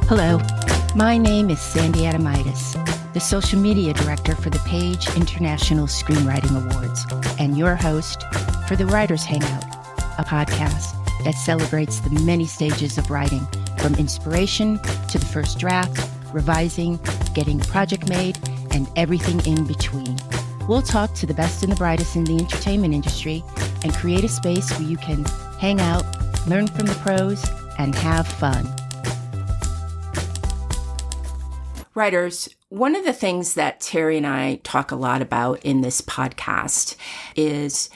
Hello, my name is Sandy Adomaitis, the social media director for the Page International Screenwriting Awards, and your host for the Writers Hangout, a podcast that celebrates the many stages of writing, from inspiration to the first draft, revising, getting a project made, and everything in between. We'll talk to the best and the brightest in the entertainment industry and create a space where you can hang out, learn from the pros, and have fun. Writers, one of the things that Terry and I talk a lot about in this podcast is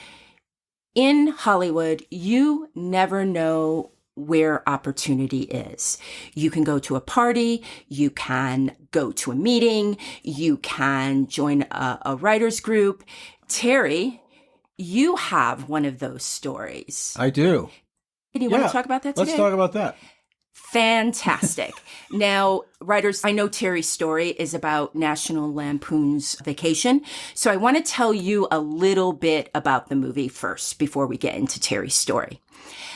in Hollywood, you never know where opportunity is. You can go to a party, you can go to a meeting, you can join a writer's group. Terry, you have one of those stories. I do. Do you want to talk about that today? Let's talk about that. Fantastic. Now, writers, I know Terry's story is about National Lampoon's Vacation. So I want to tell you a little bit about the movie first before we get into Terry's story.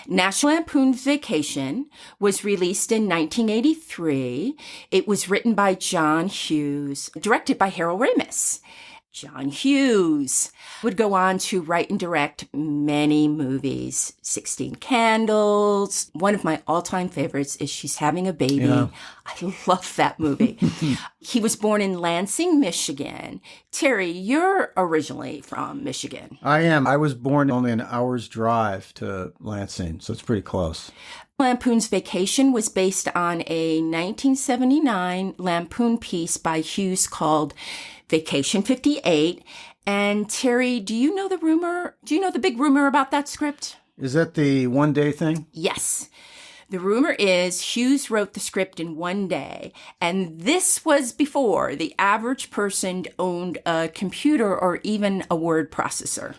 National Lampoon's Vacation was released in 1983. It was written by John Hughes, directed by Harold Ramis. John Hughes would go on to write and direct many movies. 16 Candles. One of my all-time favorites is She's Having a Baby. Yeah. I love that movie. He was born in Lansing, Michigan. Terry, you're originally from Michigan. I am. I was born only an hour's drive to Lansing, so it's pretty close. Lampoon's Vacation was based on a 1979 Lampoon piece by Hughes called Vacation 58. And Terry, do you know the rumor? Do you know the big rumor about that script? Is that the one-day thing? Yes. The rumor is Hughes wrote the script in one day, and this was before the average person owned a computer or even a word processor.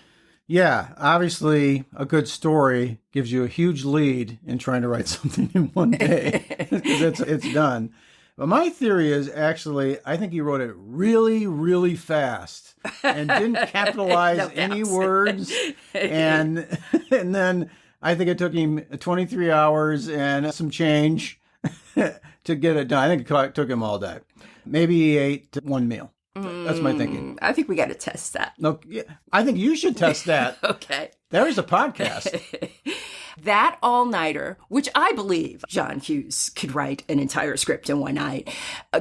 Yeah, obviously a good story gives you a huge lead in trying to write something in one day because it's done. But my theory is actually, I think he wrote it really, really fast and didn't capitalize any words. And then I think it took him 23 hours and some change to get it done. I think it took him all day. Maybe he ate one meal. That's my thinking. I think we got to test that. No, I think you should test that. Okay. There's a podcast. That all-nighter, which I believe John Hughes could write an entire script in one night,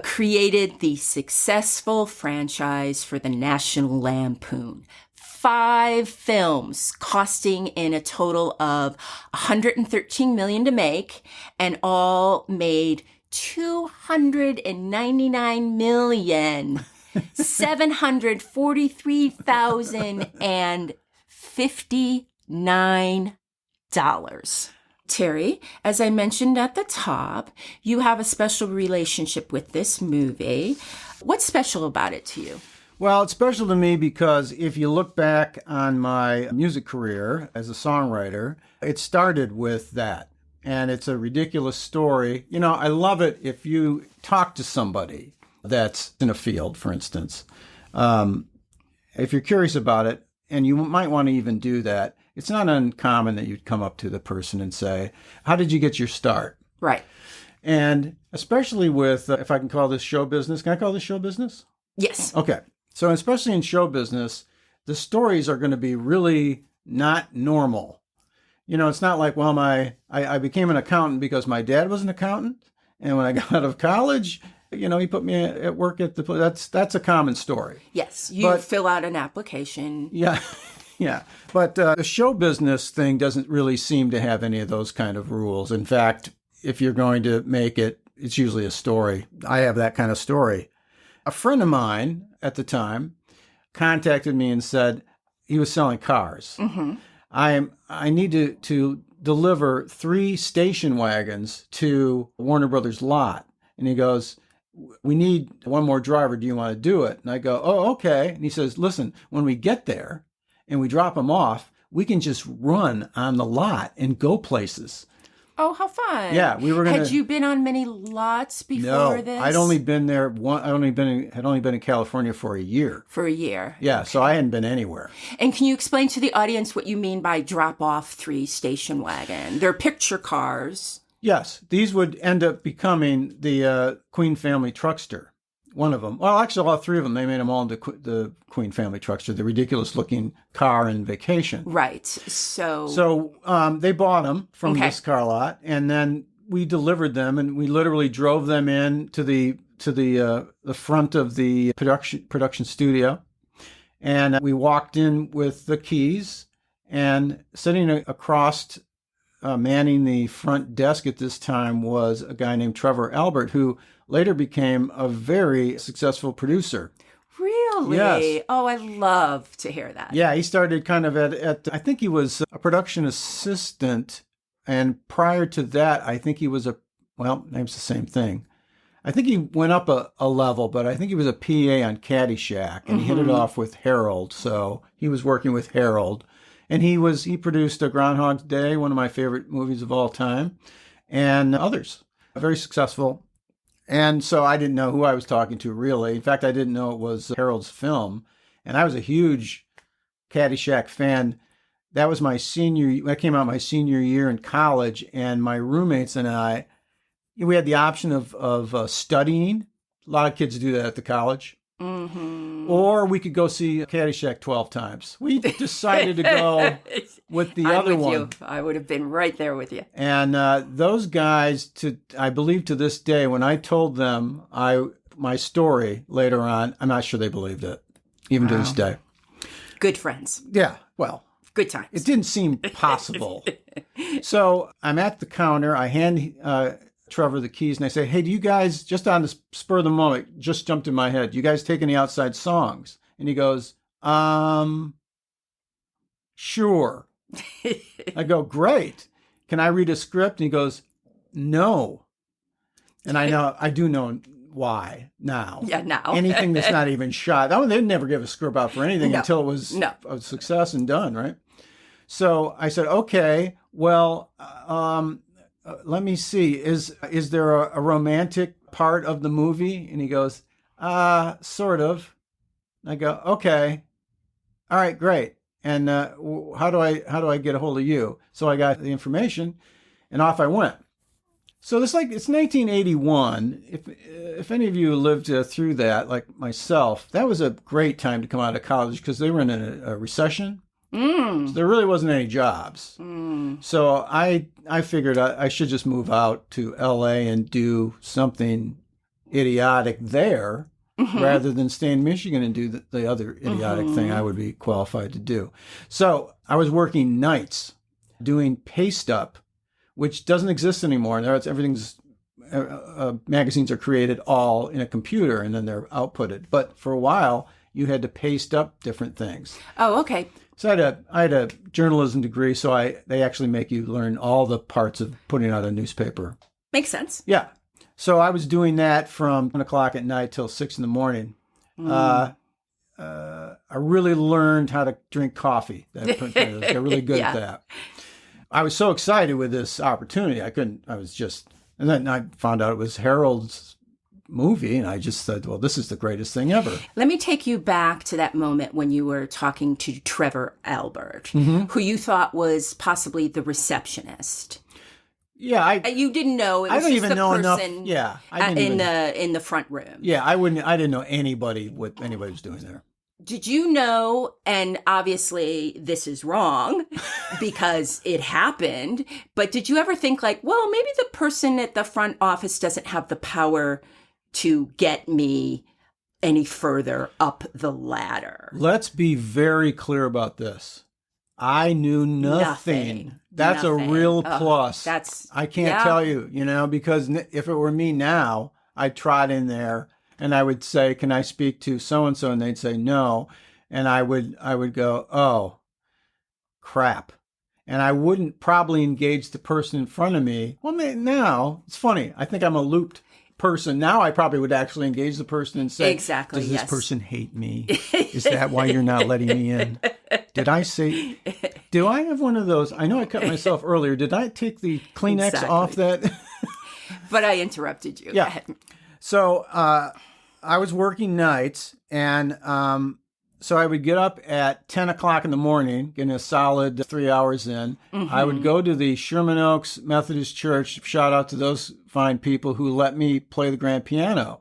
created the successful franchise for the National Lampoon. 5 films costing in a total of $113 million to make, and all made $299,743,059. Terry, as I mentioned at the top, you have a special relationship with this movie. What's special about it to you? Well, it's special to me because if you look back on my music career as a songwriter, it started with that. And it's a ridiculous story. You know, I love it if you talk to somebody that's in a field, for instance. If you're curious about it, and you might want to even do that, it's not uncommon that you'd come up to the person and say, how did you get your start? Right. And especially with, if I can call this show business, can I call this show business? Yes. Okay. So especially in show business, the stories are going to be really not normal. You know, it's not like, well, I became an accountant because my dad was an accountant. And when I got out of college, you know, he put me at work at that's a common story. Yes. You fill out an application. Yeah. Yeah. But the show business thing doesn't really seem to have any of those kind of rules. In fact, if you're going to make it, it's usually a story. I have that kind of story. A friend of mine at the time contacted me and said he was selling cars. Mm-hmm. I need to deliver 3 station wagons to Warner Brothers lot. And he goes, we need one more driver. Do you want to do it? And I go, oh, okay. And he says, listen, when we get there and we drop them off, we can just run on the lot and go places. Oh, how fun. Yeah, we were going to... Had you been on many lots before this? No, I'd only been there, had only been in California for a year. For a year. Yeah, okay. So I hadn't been anywhere. And can you explain to the audience what you mean by drop off 3 station wagon? They're picture cars. Yes, these would end up becoming the Queen Family Truckster. One of them. Well, actually, all three of them, they made them all into the Queen Family Truckster, the ridiculous-looking car in Vacation. Right. So they bought them from Okay. this car lot, and then we delivered them, and we literally drove them in to the front of the production studio, and we walked in with the keys, and sitting across, manning the front desk at this time was a guy named Trevor Albert, who later became a very successful producer. Really? Yes. Oh, I love to hear that. Yeah, he started kind of at I think he was a production assistant, and prior to that, I think he was name's the same thing. I think he went up a level, but I think he was a PA on Caddyshack, and he hit it off with Harold, so he was working with Harold. And he produced a Groundhog's Day, one of my favorite movies of all time, and others. Very successful. And so I didn't know who I was talking to, really. In fact, I didn't know it was Harold's film. And I was a huge Caddyshack fan. That was that came out my senior year in college, and my roommates and I, we had the option of studying. A lot of kids do that at the college. Mm-hmm. Or we could go see Caddyshack 12 times. We decided to go with the other with one. You. I would have been right there with you. And those guys, I believe to this day, when I told them my story later on, I'm not sure they believed it, even to this day. Good friends. Yeah, well. Good times. It didn't seem possible. So I'm at the counter. I hand Trevor the keys, and I say, hey, do you guys, just on the spur of the moment, just jumped in my head, you guys take any outside songs? And he goes, sure. I go, great. Can I read a script? And he goes, no. And I do know why now. Yeah, now. Anything that's not even shot. Oh, they'd never give a script out for anything until it was a success and done, right? So I said, okay, well, let me see. Is there a romantic part of the movie? And he goes, sort of. I go, okay. All right, great. And how do I get a hold of you? So I got the information, and off I went. So it's 1981. If any of you lived through that, like myself, that was a great time to come out of college because they were in a recession. So there really wasn't any jobs. So I figured I should just move out to LA and do something idiotic there rather than stay in Michigan and do the other idiotic thing I would be qualified to do. So I was working nights doing paste up, which doesn't exist anymore. Everything's magazines are created all in a computer and then they're outputted. But for a while, you had to paste up different things. Oh, okay. So I had a journalism degree, so they actually make you learn all the parts of putting out a newspaper. Makes sense. Yeah. So I was doing that from 10 o'clock at night till 6 in the morning. I really learned how to drink coffee. I got really good at that. I was so excited with this opportunity. And then I found out it was Harold's movie, and I just said, well, this is the greatest thing ever. Let me take you back to that moment when you were talking to Trevor Albert, who you thought was possibly the receptionist. Yeah, you didn't know it was I don't just even the know person enough. Yeah, I didn't in the front room. Yeah, I didn't know what anybody was doing there. Did you know, and obviously this is wrong because it happened, but did you ever think like, well, maybe the person at the front office doesn't have the power to get me any further up the ladder? Let's be very clear about this. I knew nothing. That's Nothing. a real plus. I can't tell you, because if it were me now, I'd trot in there and I would say, can I speak to so-and-so? And they'd say no. And I would go, oh, crap. And I wouldn't probably engage the person in front of me. Well, now, it's funny. I think I'm a looped person. Now I probably would actually engage the person and say, exactly, does this person hate me? Is that why you're not letting me in? Do I have one of those? I know I cut myself earlier. Did I take the Kleenex off that? But I interrupted you. Yeah. So I was working nights, and So I would get up at 10 o'clock in the morning, getting a solid 3 hours in. I would go to the Sherman Oaks Methodist Church. Shout out to those fine people who let me play the grand piano.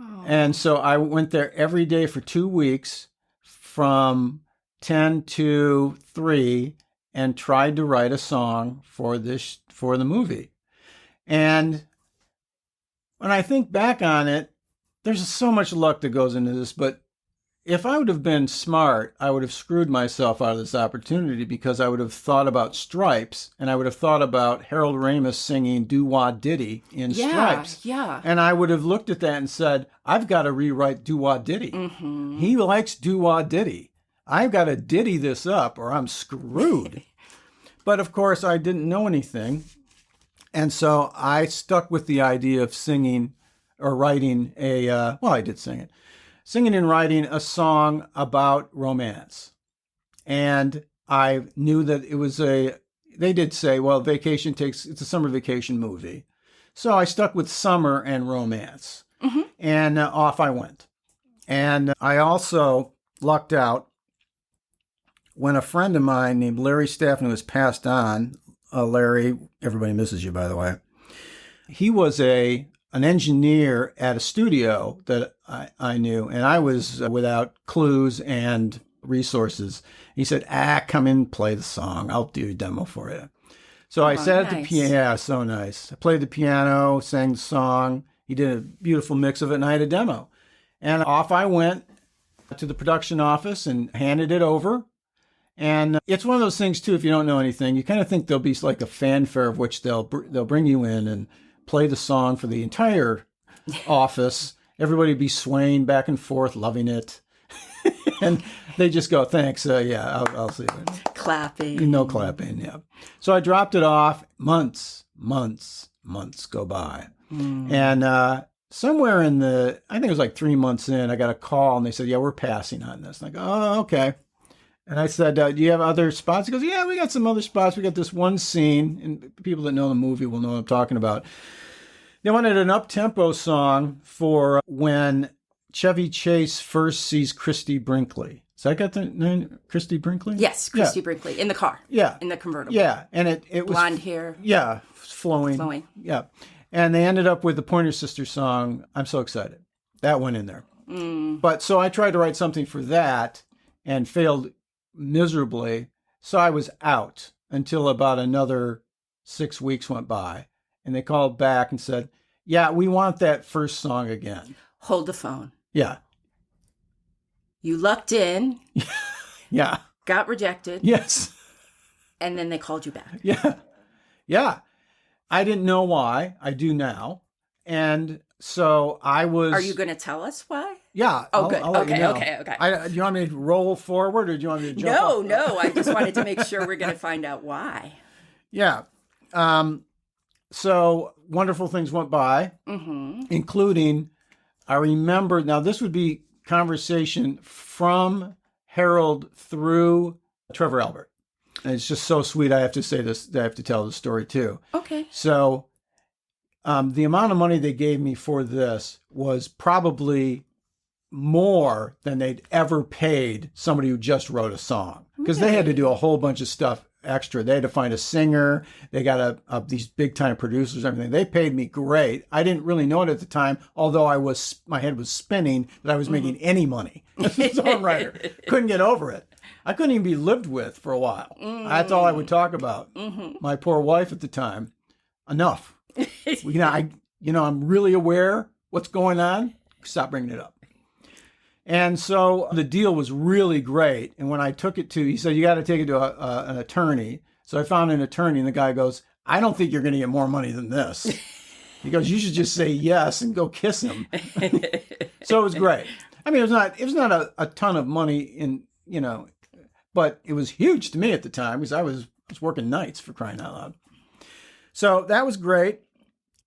Oh. And so I went there every day for 2 weeks from 10 to 3 and tried to write a song for the movie. And when I think back on it, there's so much luck that goes into this, but if I would have been smart, I would have screwed myself out of this opportunity because I would have thought about Stripes and I would have thought about Harold Ramis singing Doo-Wah Diddy in Stripes. Yeah. And I would have looked at that and said, I've got to rewrite Doo-Wah Diddy. He likes Doo-Wah Diddy. I've got to diddy this up or I'm screwed. But of course, I didn't know anything. And so I stuck with the idea of singing or writing I did sing it. Singing and writing a song about romance. And I knew that it was they did say, well, it's a summer vacation movie. So I stuck with summer and romance. And off I went. And I also lucked out when a friend of mine named Larry Stafford, who has passed on, Larry, everybody misses you, by the way. He was an engineer at a studio that I knew, and I was without clues and resources. He said, come in, play the song. I'll do a demo for you. So I sat at the piano. Yeah, so nice. I played the piano, sang the song. He did a beautiful mix of it, and I had a demo. And off I went to the production office and handed it over. And it's one of those things, too, if you don't know anything, you kind of think there'll be like a fanfare of which they'll bring you in and play the song for the entire office. Everybody be swaying back and forth, loving it. And they just go, thanks. I'll see it. Clapping. No clapping, yeah. So I dropped it off. Months go by. And somewhere I think it was like 3 months in, I got a call and they said, yeah, we're passing on this. And I go, oh, okay. And I said, do you have other spots? He goes, yeah, we got some other spots. We got this one scene, and people that know the movie will know what I'm talking about. They wanted an up-tempo song for when Chevy Chase first sees Christy Brinkley. So I got the name, Christy Brinkley? Yes, Christy Brinkley, in the car. Yeah. In the convertible. Yeah, and it was... Blonde hair. Yeah, flowing. Yeah. And they ended up with the Pointer Sisters song, I'm So Excited. That went in there. But so I tried to write something for that and failed miserably. So I was out until about another 6 weeks went by. And they called back and said, yeah, we want that first song again. Hold the phone. Yeah. You lucked in. Yeah. Got rejected. Yes. And then they called you back. Yeah. Yeah. I didn't know why. I do now. And so I was... Are you going to tell us why? Yeah. Oh, good. I'll let you know. Okay. Do you want me to roll forward or do you want me to jump off? No. I just wanted to make sure we're going to find out why. Yeah. So wonderful things went by, including, I remember, now this would be conversation from Harold through Trevor Albert. And it's just so sweet. I have to say this, I have to tell the story too. Okay. So the amount of money they gave me for this was probably more than they'd ever paid somebody who just wrote a song. Because they had to do a whole bunch of stuff extra. They had to find a singer. They got these big time producers and everything. They paid me great. I didn't really know it at the time, although my head was spinning that I was making any money as a songwriter. Couldn't get over it. I couldn't even be lived with for a while. That's all I would talk about. My poor wife at the time. Enough. I'm really aware what's going on. Stop bringing it up. And so the deal was really great. And when I took it he said, you got to take it to an attorney. So I found an attorney and the guy goes, I don't think you're going to get more money than this. He goes, you should just say yes and go kiss him. So it was great. I mean, it was not a ton of money but it was huge to me at the time because I was working nights for crying out loud. So that was great.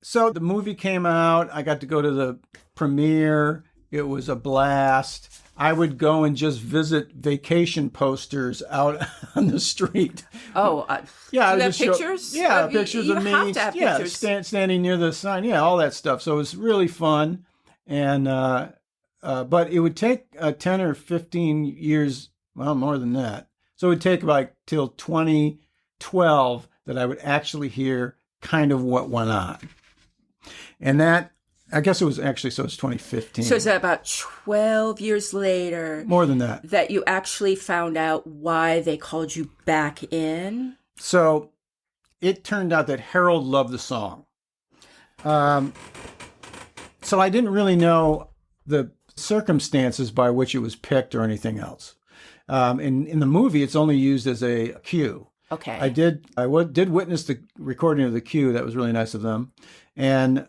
So the movie came out. I got to go to the premiere. It was a blast. I would go and just visit vacation posters out on the street. Oh, yeah. Do you have pictures? Pictures you of me. Have to have pictures. Standing near the sign. Yeah, all that stuff. So it was really fun. And but it would take 10 or 15 years, well, more than that. So it would take like till 2012 that I would actually hear kind of what went on. And that, I guess it was actually, so it's 2015. So is that about 12 years later? More than that. That you actually found out why they called you back in? So it turned out that Harold loved the song. So I didn't really know the circumstances by which it was picked or anything else. In the movie, it's only used as a cue. Okay. I did witness the recording of the cue. That was really nice of them. And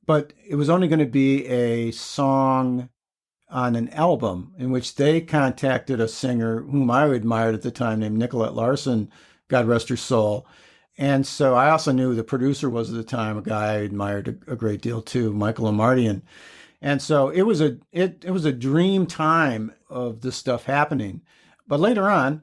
but it was only going to be a song on an album in which they contacted a singer whom I admired at the time named Nicolette Larson, God rest her soul. And so I also knew the producer was at the time a guy I admired a great deal too, Michael Amardian. And so it was a dream time of this stuff happening. But later on,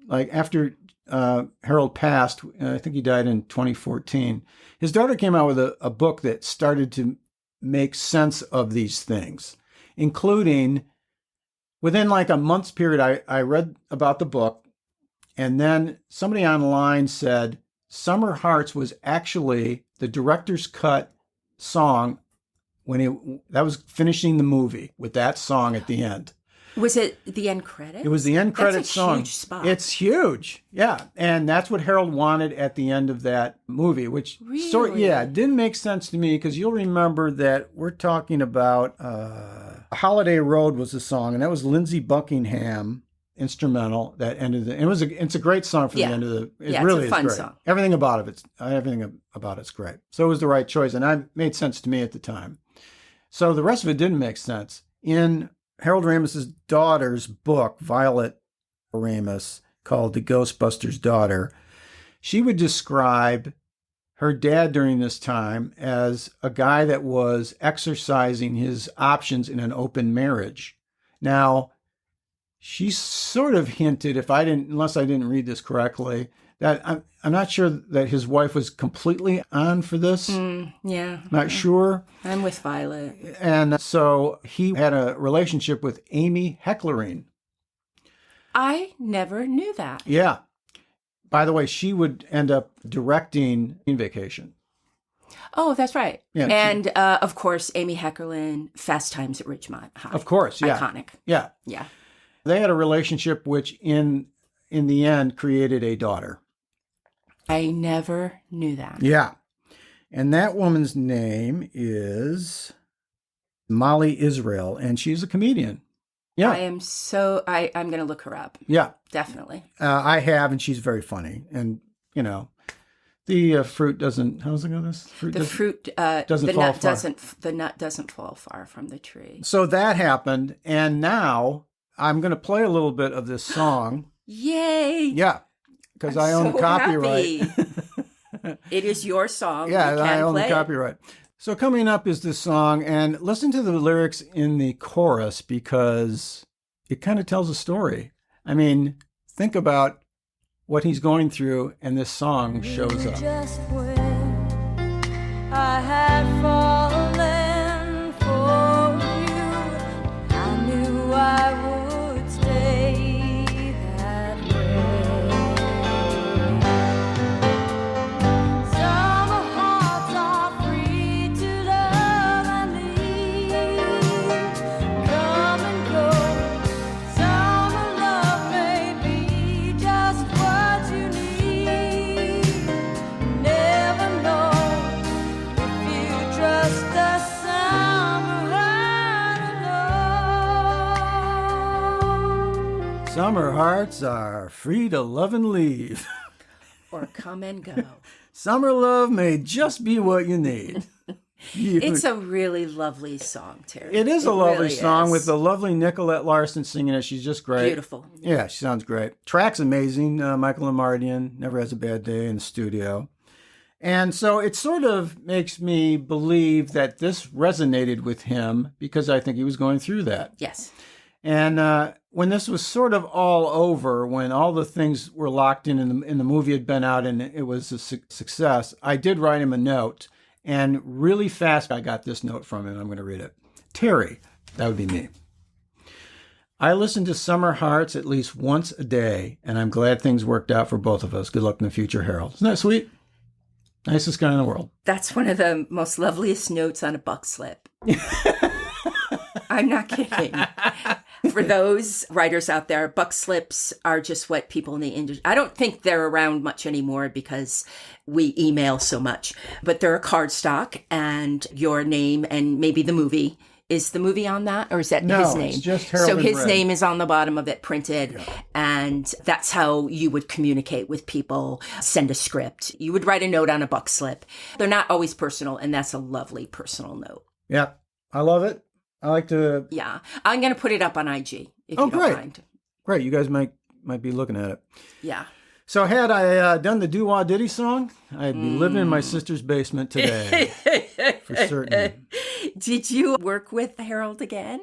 like after Harold passed, I think he died in 2014, his daughter came out with a book that started to make sense of these things, including within like a month's period, I read about the book, and then somebody online said Summer Hearts was actually the director's cut song that was finishing the movie with that song at the end. Was it the end credits? It was the end credits song. Huge spot. It's huge. Yeah. And that's what Harold wanted at the end of that movie, which really? Didn't make sense to me because you'll remember that we're talking about Holiday Road was the song, and that was Lindsey Buckingham instrumental that ended it's a great song for the end of the really it's a fun is great. song. Everything about it's great. So it was the right choice, and it made sense to me at the time. So the rest of it didn't make sense. In Harold Ramis's daughter's book, Violet Ramis, called The Ghostbuster's Daughter, she would describe her dad during this time as a guy that was exercising his options in an open marriage. Now, she sort of hinted, unless I didn't read this correctly, that I'm not sure that his wife was completely on for this. Yeah. Not sure. I'm with Violet. And so he had a relationship with Amy Hecklering. I never knew that. Yeah. By the way, she would end up directing Vacation. Oh, that's right. Yeah, and of course, Amy Heckerlin, Fast Times at Ridgemont High. Of course, yeah. Iconic. Yeah. Yeah. They had a relationship which in the end created a daughter. I never knew that. Yeah. And that woman's name is Molly Israel, and she's a comedian. Yeah. I'm going to look her up. Yeah. Definitely. I have, and she's very funny. And, the fruit doesn't, how's it go this? The nut doesn't fall far from the tree. So that happened, and now I'm going to play a little bit of this song. Yay! Yeah, because I own the copyright. It is your song. Yeah, you can I own play the copyright. So coming up is this song, and listen to the lyrics in the chorus because it kind of tells a story. I mean, think about what he's going through, and this song shows up. Just when I had fallen for you, I knew I would stay that way. Some hearts are free to love and leave, come and go. Some love may be just what you need. Never know if you trust the summer alone. Summer hearts are free to love and leave. Or come and go. Summer love may just be what you need. It's a really lovely song, Terry. It is a lovely really song is. with the lovely Nicolette Larson singing it. She's just great. Beautiful. Yeah, she sounds great. Track's amazing. Michael Amardian never has a bad day in the studio. And so it sort of makes me believe that this resonated with him because I think he was going through that. Yes. And when this was sort of all over, when all the things were locked in the movie had been out and it was a success, I did write him a note. And really fast, I got this note from him. I'm going to read it. Terry, That would be me. I listen to Summer Hearts at least once a day, and I'm glad things worked out for both of us. Good luck in the future, Harold. Isn't that sweet? Nicest guy in the world. That's one of the most loveliest notes on a buck slip. I'm not kidding. For those writers out there, buck slips are just what people in the industry, I don't think they're around much anymore because we email so much, but they're a cardstock and your name and maybe the movie. Is the movie on that, or is that his name? It's just Harold so in his red. name is on the bottom of it printed, and that's how you would communicate with people, send a script. You would write a note on a buck slip. They're not always personal, and that's a lovely personal note. Yeah, I love it. I like to. Yeah. I'm going to put it up on IG, if you don't great. mind. Great, you guys might be looking at it. Yeah. So had I done the Doo-Wah Diddy song, I'd be living in my sister's basement today, for certain. Did you work with Harold again?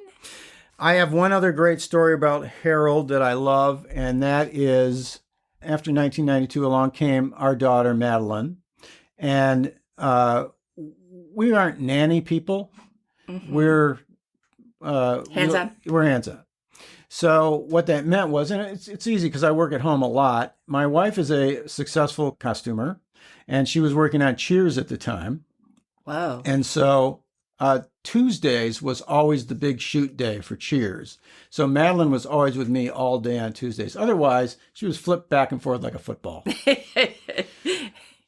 I have one other great story about Harold that I love, and that is after 1992 along came our daughter, Madeline. And we aren't nanny people. Mm-hmm. We're Hands-on? We're hands-on. So what that meant was, and it's easy because I work at home a lot. My wife is a successful costumer, and she was working on Cheers at the time. Whoa. And so Tuesdays was always the big shoot day for Cheers. So Madeline was always with me all day on Tuesdays. Otherwise, she was flipped back and forth like a football.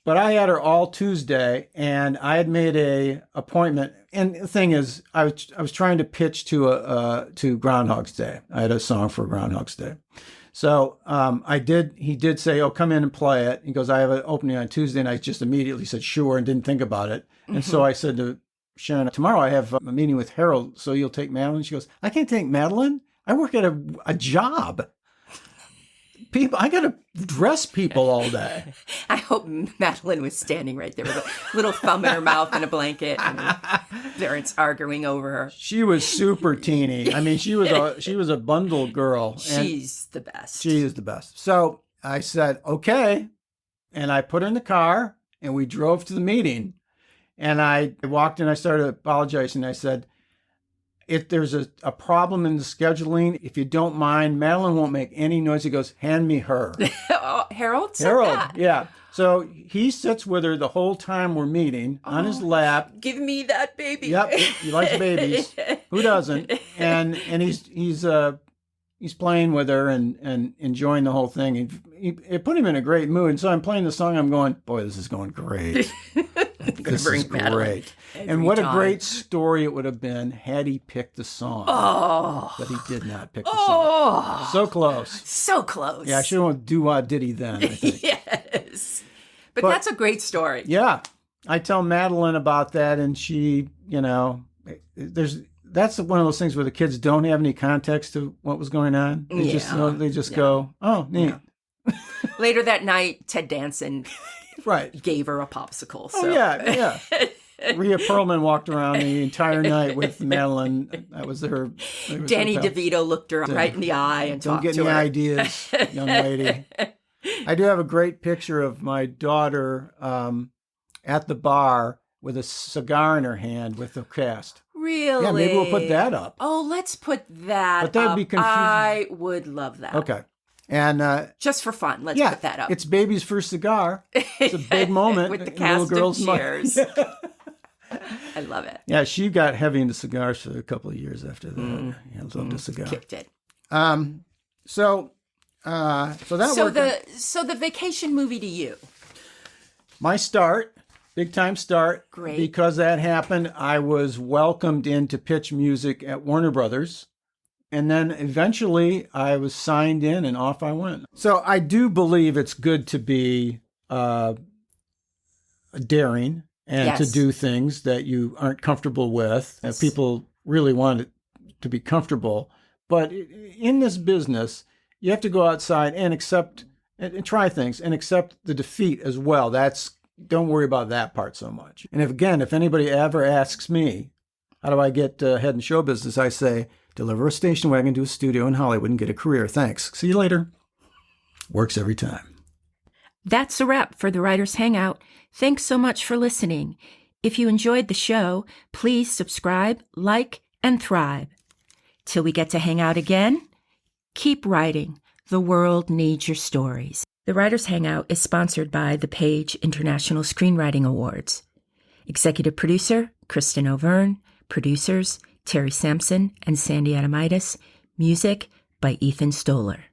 But I had her all Tuesday, and I had made a appointment. And the thing is, I was trying to pitch to Groundhog's Day. I had a song for Groundhog's Day. So he did say, oh, come in and play it. He goes, I have an opening on Tuesday. And I just immediately said, sure, and didn't think about it. And so I said to Sharon, tomorrow I have a meeting with Harold, so you'll take Madeline? She goes, I can't take Madeline. I work at a job. People, I got to dress people all day. I hope Madeline was standing right there with a little thumb in her mouth and a blanket, and her parents arguing over her. She was super teeny. I mean, she was a bundle girl. And She's the best. she is the best. So I said, okay. And I put her in the car and we drove to the meeting. And I walked in, I started apologizing. I said, if there's a problem in the scheduling, if you don't mind, Madeline won't make any noise. He goes, hand me her. Oh, Harold said Harold, that? yeah. So he sits with her the whole time we're meeting on his lap. Give me that baby. Yep, he likes babies. Who doesn't? And he's playing with her and enjoying the whole thing. It put him in a great mood. And so I'm playing the song. I'm going, boy, this is going great. This is great. And what a great story it would have been had he picked the song. Oh. But he did not pick the song. So close. So close. Yeah, I should have went Doo-Wah Diddy then, I think. Yes. But that's a great story. Yeah. I tell Madeline about that, and she, that's one of those things where the kids don't have any context to what was going on. They just go, oh, neat. Yeah. Later that night, Ted Danson Right. gave her a popsicle. So. Oh, yeah. Rhea Perlman walked around the entire night with Madeline. That was her. Danny DeVito looked her right in the eye and Don't talked get to any her. ideas, young lady. I do have a great picture of my daughter at the bar with a cigar in her hand with the cast. Really? Yeah, maybe we'll put that up. Oh, let's put that But that'd up. be confusing. I would love that. Okay. And Just for fun, let's yeah, put that up. it's baby's first cigar. It's a big moment With the in cast little girl's of mind. Cheers. I love it. Yeah, she got heavy into cigars for a couple of years after that. Yeah, loved a cigar. Kicked it. So The vacation movie to you. My start, big time start. Great. Because that happened, I was welcomed in to pitch music at Warner Brothers. And then eventually I was signed in and off I went. So I do believe it's good to be daring and Yes. to do things that you aren't comfortable with. Yes. People really want it to be comfortable. But in this business, you have to go outside and accept and try things and accept the defeat as well. Don't worry about that part so much. And if anybody ever asks me, how do I get ahead in show business? I say, deliver a station wagon to a studio in Hollywood and get a career. Thanks. See you later. Works every time. That's a wrap for the Writers Hangout. Thanks so much for listening. If you enjoyed the show, please subscribe, like, and thrive. Till we get to hang out again, keep writing. The world needs your stories. The Writers Hangout is sponsored by the Page International Screenwriting Awards. Executive producer, Kristin Overn. Producers, Terry Sampson and Sandy Adomaitis. Music by Ethan Stoller.